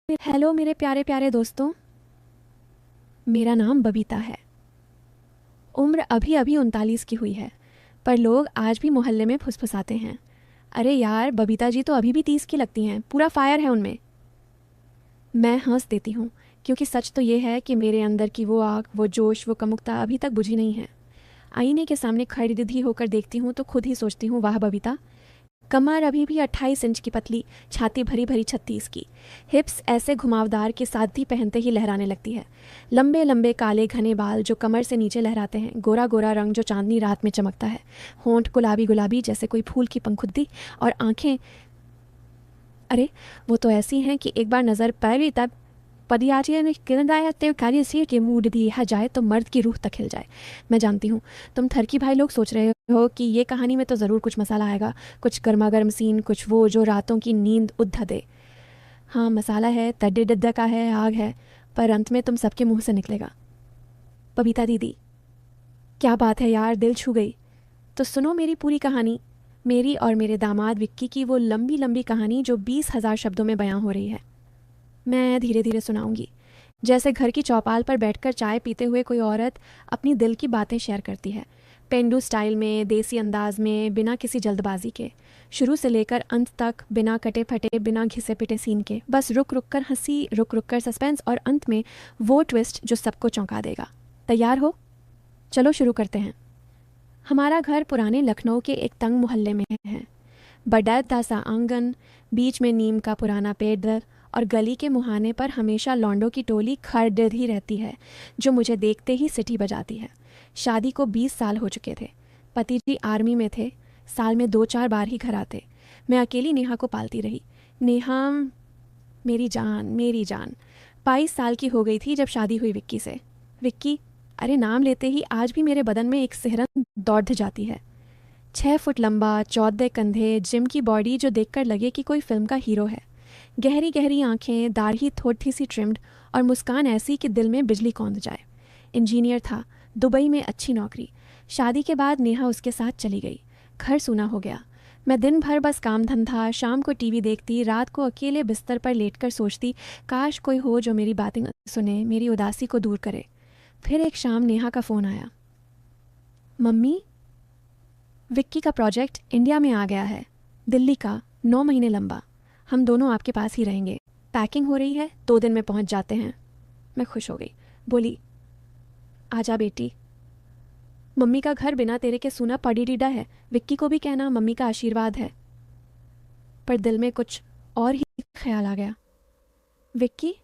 Hello मेरे प्यारे प्यारे दोस्तों। मेरा नाम बबीता है। उम्र अभी अभी 39 की हुई है, पर लोग आज भी मोहल्ले में फुसफुसाते हैं, अरे यार बबीता जी तो अभी भी 30 की लगती हैं, पूरा फायर है उनमें। मैं हंस देती हूँ, क्योंकि सच तो ये है कि मेरे अंदर की वो आग, वो जोश, वो कमुकता अभी तक बुझी नहीं है। आईने के सामने खड़ी होकर देखती हूँ तो खुद ही सोचती हूँ, वाह बबीता, कमर अभी भी 28 इंच की पतली, छाती भरी भरी 36 की, हिप्स ऐसे घुमावदार कि सादी पहनते ही लहराने लगती है। लंबे लंबे काले घने बाल जो कमर से नीचे लहराते हैं, गोरा गोरा रंग जो चांदनी रात में चमकता है, होंठ गुलाबी गुलाबी जैसे कोई फूल की पंखुद्दी, और आंखें, अरे वो तो ऐसी हैं कि एक बार नज़र पड़ी तब पदियाचिया ने किरदायते कार्य से के मूड दिया जाए तो मर्द की रूह तक हिल जाए। मैं जानती हूँ तुम थरकी भाई लोग सोच रहे हो कि ये कहानी में तो ज़रूर कुछ मसाला आएगा, कुछ गर्मा गर्म सीन, कुछ वो जो रातों की नींद उद्धा दे। हाँ मसाला है, तड्डे डद्दा का है, आग है, पर अंत में तुम सबके मुंह से निकलेगा। बबीता दीदी, क्या बात है यार, दिल छू गई। तो सुनो मेरी पूरी कहानी, मेरी और मेरे दामाद विक्की की वो लंबी लंबी कहानी जो 20,000 शब्दों में बयां हो रही है। मैं धीरे धीरे सुनाऊंगी, जैसे घर की चौपाल पर बैठकर चाय पीते हुए कोई औरत अपनी दिल की बातें शेयर करती है, पेंडू स्टाइल में, देसी अंदाज में, बिना किसी जल्दबाजी के, शुरू से लेकर अंत तक, बिना कटे फटे, बिना घिसे पिटे सीन के, बस रुक रुक कर हंसी, रुक रुक कर सस्पेंस, और अंत में वो ट्विस्ट जो सबको चौंका देगा। तैयार हो? चलो शुरू करते हैं। हमारा घर पुराने लखनऊ के एक तंग मोहल्ले में है। बड़ा सा आंगन, बीच में नीम का पुराना पेड़, और गली के मुहाने पर हमेशा लौंडों की टोली खड़ी रहती है, जो मुझे देखते ही सिटी बजाती है। शादी को 20 साल हो चुके थे। पति जी आर्मी में थे, साल में 2-4 बार ही घर आते। मैं अकेली नेहा को पालती रही। नेहा मेरी जान, मेरी जान 22 साल की हो गई थी जब शादी हुई विक्की से। विक्की, अरे नाम लेते ही आज भी मेरे बदन में एक सिहरन दौड़ जाती है। 6 फुट लंबा, 14 कंधे, जिम की बॉडी जो देखकर लगे कि कोई फिल्म का हीरो है। गहरी गहरी आंखें, दाढ़ी थोड़ी सी ट्रिम्ड, और मुस्कान ऐसी कि दिल में बिजली कौंध जाए। इंजीनियर था, दुबई में अच्छी नौकरी। शादी के बाद नेहा उसके साथ चली गई। घर सूना हो गया। मैं दिन भर बस काम धंधा, शाम को टीवी देखती, रात को अकेले बिस्तर पर लेटकर सोचती, काश कोई हो जो मेरी बातें सुने, मेरी उदासी को दूर करे। फिर एक शाम नेहा का फ़ोन आया। मम्मी, विक्की का प्रोजेक्ट इंडिया में आ गया है, दिल्ली का, 9 महीने लंबा। हम दोनों आपके पास ही रहेंगे। पैकिंग हो रही है, 2 दिन में पहुंच जाते हैं। मैं खुश हो गई, बोली, आजा बेटी। मम्मी का घर बिना तेरे के सूना पड़ी डीडा है, विक्की को भी कहना मम्मी का आशीर्वाद है। पर दिल में कुछ और ही ख्याल आ गया। विक्की,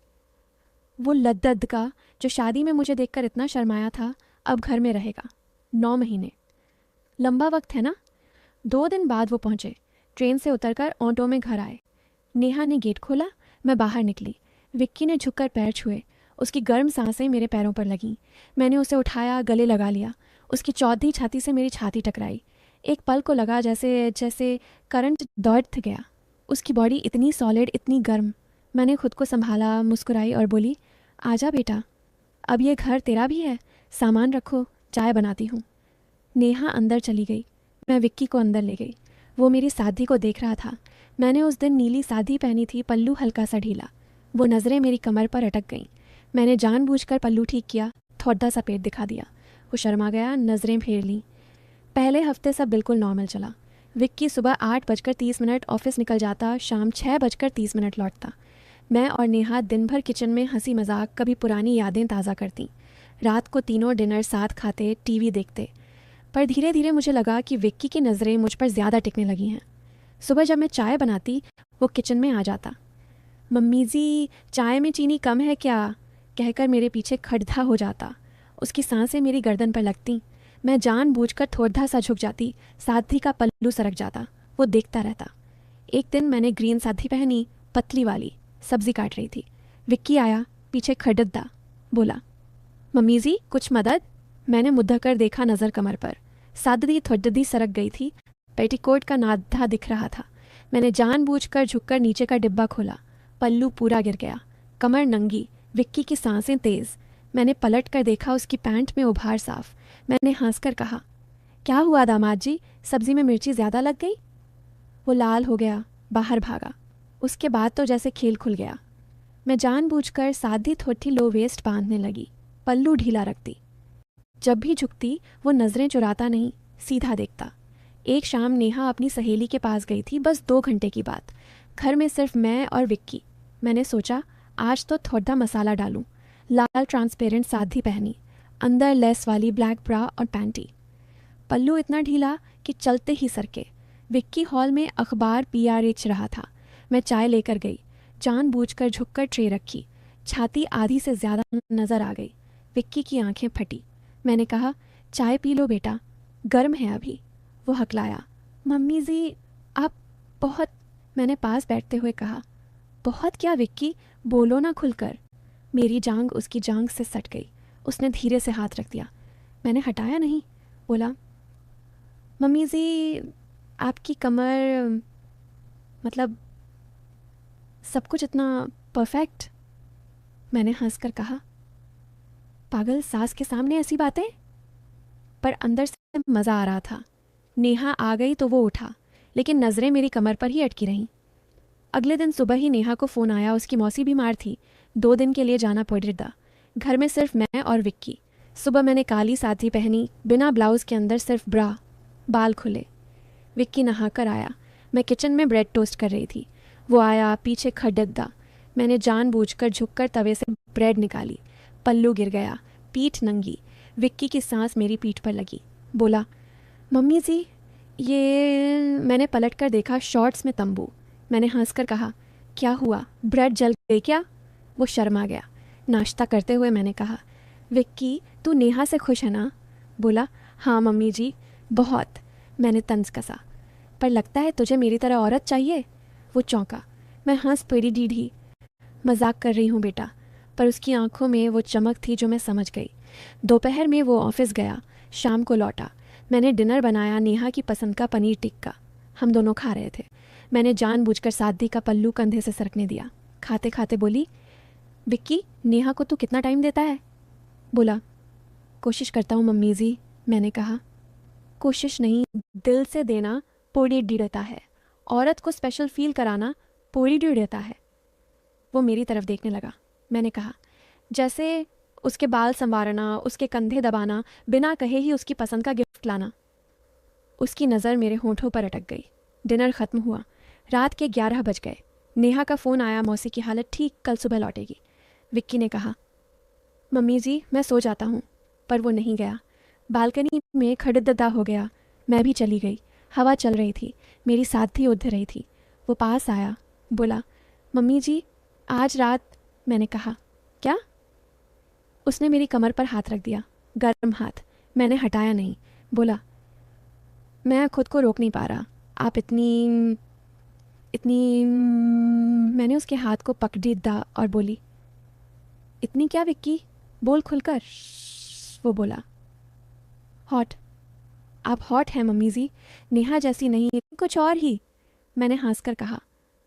वो लद्दद का जो शादी में मुझे देखकर इतना शर्माया था, अब घर में रहेगा। 9 महीने लंबा वक्त है ना। 2 दिन बाद वो पहुंचे। ट्रेन से उतरकर ऑटो में घर आए। नेहा ने गेट खोला, मैं बाहर निकली। विक्की ने झुककर पैर छुए। उसकी गर्म सांसें मेरे पैरों पर लगीं। मैंने उसे उठाया, गले लगा लिया। उसकी चौधी छाती से मेरी छाती टकराई। एक पल को लगा जैसे जैसे करंट दौड़ गया। उसकी बॉडी इतनी सॉलिड, इतनी गर्म। मैंने खुद को संभाला, मुस्कुराई और बोली, आजा बेटा, अब ये घर तेरा भी है। सामान रखो, चाय बनाती हूँ। नेहा अंदर चली गई। मैं विक्की को अंदर ले गई। वो मेरी सादी को देख रहा था। मैंने उस दिन नीली सादी पहनी थी, पल्लू हल्का सा ढीला। वो नज़रें मेरी कमर पर अटक गईं। मैंने जानबूझकर पल्लू ठीक किया, थोड़ा सा पेट दिखा दिया। वो शर्मा गया, नज़रें फेर लीं। पहले हफ्ते सब बिल्कुल नॉर्मल चला। विक्की सुबह 8:30 ऑफिस निकल जाता, शाम 6:30 लौटता। मैं और नेहा दिन भर किचन में हंसी मजाक, कभी पुरानी यादें ताज़ा करती। रात को तीनों डिनर साथ खाते, टीवी देखते। पर धीरे धीरे मुझे लगा कि विक्की की नज़रें मुझ पर ज़्यादा टिकने लगी हैं। सुबह जब मैं चाय बनाती, वो किचन में आ जाता। मम्मी जी, चाय में चीनी कम है क्या, कहकर मेरे पीछे खड़ा हो जाता। उसकी सांसें मेरी गर्दन पर लगती। मैं जानबूझकर थोड़ा सा झुक जाती, साथी का पल्लू सरक जाता। वो देखता रहता। एक दिन मैंने ग्रीन साथी पहनी, पतली वाली, सब्जी काट रही थी। विक्की आया, पीछे खड़दा, बोला, मम्मी जी कुछ मदद। मैंने मुद्दा कर देखा नज़र कमर पर। साददी थोड़ी सरक गई थी, पेटीकोट का नाधा दिख रहा था। मैंने जानबूझकर झुककर नीचे का डिब्बा खोला। पल्लू पूरा गिर गया, कमर नंगी, विक्की की सांसें तेज़। मैंने पलट कर देखा, उसकी पैंट में उभार साफ। मैंने हंसकर कहा, क्या हुआ दामाद जी, सब्जी में मिर्ची ज़्यादा लग गई? वो लाल हो गया, बाहर भागा। उसके बाद तो जैसे खेल खुल गया। मैं जानबूझकर सादी थोड़ी लो वेस्ट बांधने लगी, पल्लू ढीला रखती। जब भी झुकती वो नज़रें चुराता नहीं, सीधा देखता। एक शाम नेहा अपनी सहेली के पास गई थी, बस 2 घंटे की बात। घर में सिर्फ मैं और विक्की। मैंने सोचा आज तो थोड़ा मसाला डालूं। लाल ट्रांसपेरेंट सादी पहनी, अंदर लेस वाली ब्लैक ब्रा और पैंटी। पल्लू इतना ढीला कि चलते ही सरके। विक्की हॉल में अखबार PRH रहा था। मैं चाय लेकर गई, जानबूझकर झुककर ट्रे रखी। छाती आधी से ज़्यादा नज़र आ गई। विक्की की आंखें फटी। मैंने कहा, चाय पी लो बेटा, गर्म है अभी। वो हकलाया, मम्मी जी आप बहुत। मैंने पास बैठते हुए कहा, बहुत क्या विक्की, बोलो ना खुलकर। मेरी जांघ उसकी जांघ से सट गई। उसने धीरे से हाथ रख दिया। मैंने हटाया नहीं। बोला, मम्मी जी आपकी कमर, मतलब सब कुछ इतना परफेक्ट। मैंने हंसकर कहा, पागल, सास के सामने ऐसी बातें। पर अंदर से मज़ा आ रहा था। नेहा आ गई तो वो उठा, लेकिन नज़रें मेरी कमर पर ही अटकी रहीं। अगले दिन सुबह ही नेहा को फ़ोन आया। उसकी मौसी बीमार थी, 2 दिन के लिए जाना पड़ा। घर में सिर्फ मैं और विक्की। सुबह मैंने काली सादी पहनी, बिना ब्लाउज़ के, अंदर सिर्फ ब्रा, बाल खुले। विक्की नहाकर आया। मैं किचन में ब्रेड टोस्ट कर रही थी। वो आया, पीछे खड़गदा। मैंने जानबूझकर झुककर तवे से ब्रेड निकाली। पल्लू गिर गया, पीठ नंगी। विक्की की सांस मेरी पीठ पर लगी। बोला, मम्मी जी ये। मैंने पलट कर देखा, शॉर्ट्स में तंबू। मैंने हंसकर कहा, क्या हुआ, ब्रेड जल गई क्या? वो शर्मा गया। नाश्ता करते हुए मैंने कहा, विक्की तू नेहा से खुश है ना? बोला, हाँ मम्मी जी, बहुत। मैंने तंज कसा, पर लगता है तुझे मेरी तरह औरत चाहिए। वो चौंका। मैं हंस पड़ी डीढ़ी। मजाक कर रही हूँ बेटा। पर उसकी आंखों में वो चमक थी जो मैं समझ गई। दोपहर में वो ऑफिस गया, शाम को लौटा। मैंने डिनर बनाया, नेहा की पसंद का पनीर टिक्का। हम दोनों खा रहे थे। मैंने जानबूझकर सादी का पल्लू कंधे से सरकने दिया। खाते खाते बोली, विक्की नेहा को तू कितना टाइम देता है? बोला, कोशिश करता हूँ मम्मी जी। मैंने कहा, कोशिश नहीं, दिल से देना पोड़ी डिड़ता है। औरत को स्पेशल फील कराना पोड़ी डिड़ता है। वो मेरी तरफ देखने लगा। मैंने कहा, जैसे उसके बाल संवारना, उसके कंधे दबाना, बिना कहे ही उसकी पसंद का गिफ्ट लाना। उसकी नज़र मेरे होठों पर अटक गई। डिनर ख़त्म हुआ। रात के 11 बज गए। नेहा का फ़ोन आया, मौसी की हालत ठीक, कल सुबह लौटेगी। विक्की ने कहा, मम्मी जी मैं सो जाता हूँ। पर वो नहीं गया। बालकनी में खड़ददा हो गया। मैं भी चली गई। हवा चल रही थी, मेरी साथी उध रही थी। वो पास आया, बोला, मम्मी जी आज रात। मैंने कहा, क्या? उसने मेरी कमर पर हाथ रख दिया, गर्म हाथ। मैंने हटाया नहीं। बोला, मैं खुद को रोक नहीं पा रहा। आप इतनी इतनी। मैंने उसके हाथ को पकड़ी दा और बोली, इतनी क्या विक्की, बोल खुलकर। वो बोला, हॉट। आप हॉट हैं मम्मी जी, नेहा जैसी नहीं, कुछ और ही। मैंने हंसकर कहा,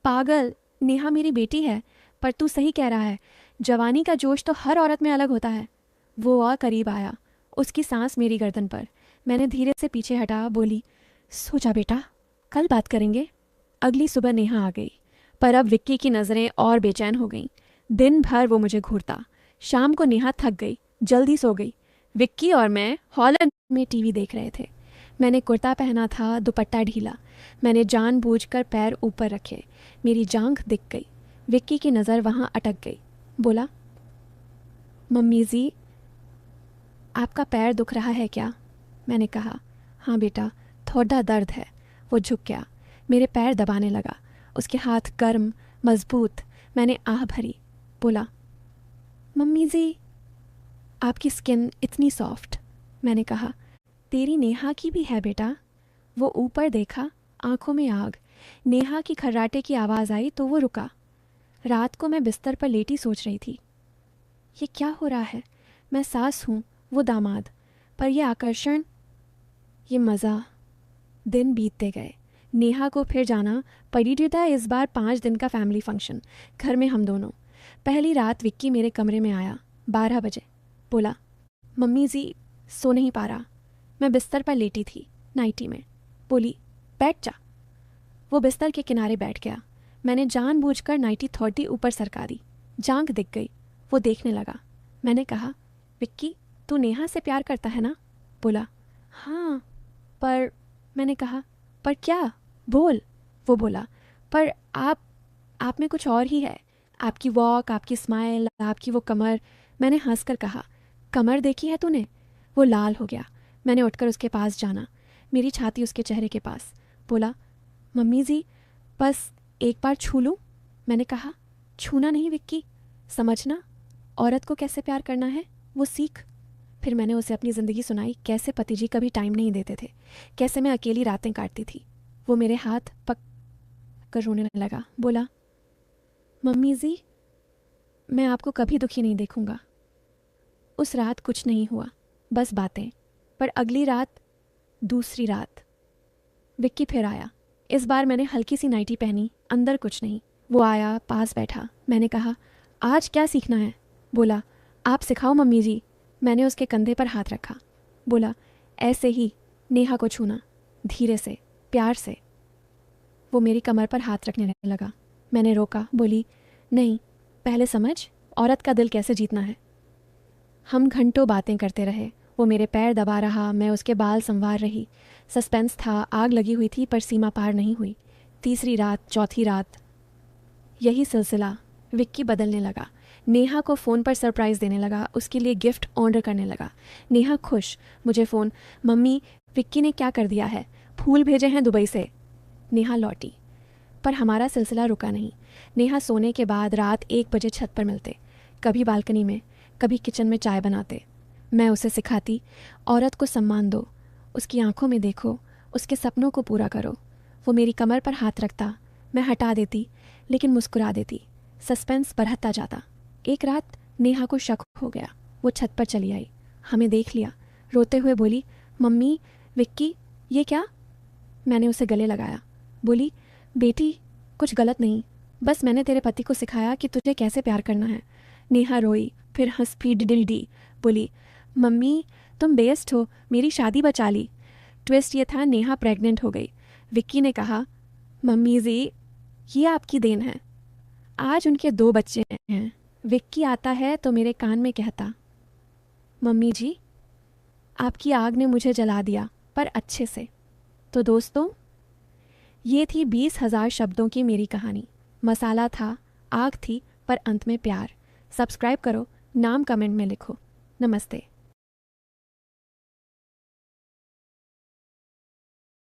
पागल, नेहा मेरी बेटी है। पर तू सही कह रहा है, जवानी का जोश तो हर औरत में अलग होता है। वो और करीब आया, उसकी सांस मेरी गर्दन पर। मैंने धीरे से पीछे हटा, बोली, सो जा बेटा, कल बात करेंगे। अगली सुबह नेहा आ गई, पर अब विक्की की नज़रें और बेचैन हो गईं। दिन भर वो मुझे घूरता। शाम को नेहा थक गई, जल्दी सो गई। विक्की और मैं हॉल में टीवी देख रहे थे। मैंने कुर्ता पहना था, दुपट्टा ढीला। मैंने जानबूझकर पैर ऊपर रखे। मेरी जांघ दिख गई। विक्की की नज़र वहाँ अटक गई। बोला, मम्मी जी आपका पैर दुख रहा है क्या? मैंने कहा, हाँ बेटा, थोड़ा दर्द है। वो झुक गया, मेरे पैर दबाने लगा। उसके हाथ गर्म, मजबूत। मैंने आह भरी। बोला, मम्मी जी आपकी स्किन इतनी सॉफ्ट। मैंने कहा, तेरी नेहा की भी है बेटा। वो ऊपर देखा, आंखों में आग। नेहा की खर्राटे की आवाज़ आई तो वो रुका। रात को मैं बिस्तर पर लेटी सोच रही थी, ये क्या हो रहा है? मैं सास हूँ, वो दामाद, पर ये आकर्षण, ये मज़ा। दिन बीतते गए। नेहा को फिर जाना पड़ी था। इस बार 5 दिन का फैमिली फंक्शन, घर में हम दोनों। पहली रात विक्की मेरे कमरे में आया 12 बजे। बोला, मम्मी जी सो नहीं पा रहा। मैं बिस्तर पर लेटी थी, नाइटी में। बोली, बैठ जा। वो बिस्तर के किनारे बैठ गया। मैंने जानबूझकर नाइटी थोड़ी ऊपर सरका दी। जांघ दिख गई। वो देखने लगा। मैंने कहा, विक्की, तू नेहा से प्यार करता है ना? बोला, हाँ, पर। मैंने कहा, पर क्या? बोल। वो बोला, पर आप में कुछ और ही है। आपकी वॉक, आपकी स्माइल, आपकी वो कमर। मैंने हंसकर कहा, कमर देखी है तूने? वो लाल हो गया। मैंने उठकर उसके पास जाना, मेरी छाती उसके चेहरे के पास। बोला, मम्मी जी, बस एक बार छू लूँ? मैंने कहा, छूना नहीं विक्की, समझना, औरत को कैसे प्यार करना है वो सीख। फिर मैंने उसे अपनी ज़िंदगी सुनाई, कैसे पति जी कभी टाइम नहीं देते थे, कैसे मैं अकेली रातें काटती थी। वो मेरे हाथ पक कर रोने लगा। बोला, मम्मी जी, मैं आपको कभी दुखी नहीं देखूंगा। उस रात कुछ नहीं हुआ, बस बातें। पर अगली रात, दूसरी रात, विक्की फिर आया। इस बार मैंने हल्की सी नाइटी पहनी, अंदर कुछ नहीं। वो आया, पास बैठा। मैंने कहा, आज क्या सीखना है? बोला, आप सिखाओ मम्मी जी। मैंने उसके कंधे पर हाथ रखा। बोला, ऐसे ही नेहा को छूना, धीरे से, प्यार से। वो मेरी कमर पर हाथ रखने लगा। मैंने रोका, बोली, नहीं, पहले समझ औरत का दिल कैसे जीतना है। हम घंटों बातें करते रहे। वो मेरे पैर दबा रहा, मैं उसके बाल संवार रही। सस्पेंस था, आग लगी हुई थी, पर सीमा पार नहीं हुई। तीसरी रात, चौथी रात, यही सिलसिला। विक्की बदलने लगा। नेहा को फ़ोन पर सरप्राइज़ देने लगा, उसके लिए गिफ्ट ऑर्डर करने लगा। नेहा खुश। मुझे फ़ोन, मम्मी, विक्की ने क्या कर दिया है, फूल भेजे हैं दुबई से। नेहा लौटी, पर हमारा सिलसिला रुका नहीं। नेहा सोने के बाद रात 1 बजे छत पर मिलते, कभी बालकनी में, कभी किचन में चाय बनाते। मैं उसे सिखाती, औरत को सम्मान दो, उसकी आंखों में देखो, उसके सपनों को पूरा करो। वो मेरी कमर पर हाथ रखता, मैं हटा देती, लेकिन मुस्कुरा देती। सस्पेंस बढ़ता जाता। एक रात नेहा को शक हो गया। वो छत पर चली आई, हमें देख लिया, रोते हुए बोली, मम्मी, विक्की, ये क्या? मैंने उसे गले लगाया। बोली, बेटी, कुछ गलत नहीं, बस मैंने तेरे पति को सिखाया कि तुझे कैसे प्यार करना है। नेहा रोई, फिर हंस पी डिडी। बोली, मम्मी, तुम बेस्ट हो, मेरी शादी बचा ली। ट्विस्ट ये था, नेहा प्रेग्नेंट हो गई। विक्की ने कहा, मम्मी जी, ये आपकी देन है। आज उनके 2 बच्चे हैं। विक्की आता है तो मेरे कान में कहता, मम्मी जी, आपकी आग ने मुझे जला दिया, पर अच्छे से। तो दोस्तों, ये थी 20,000 शब्दों की मेरी कहानी। मसाला था, आग थी, पर अंत में प्यार। सब्सक्राइब करो, नाम कमेंट में लिखो। नमस्ते।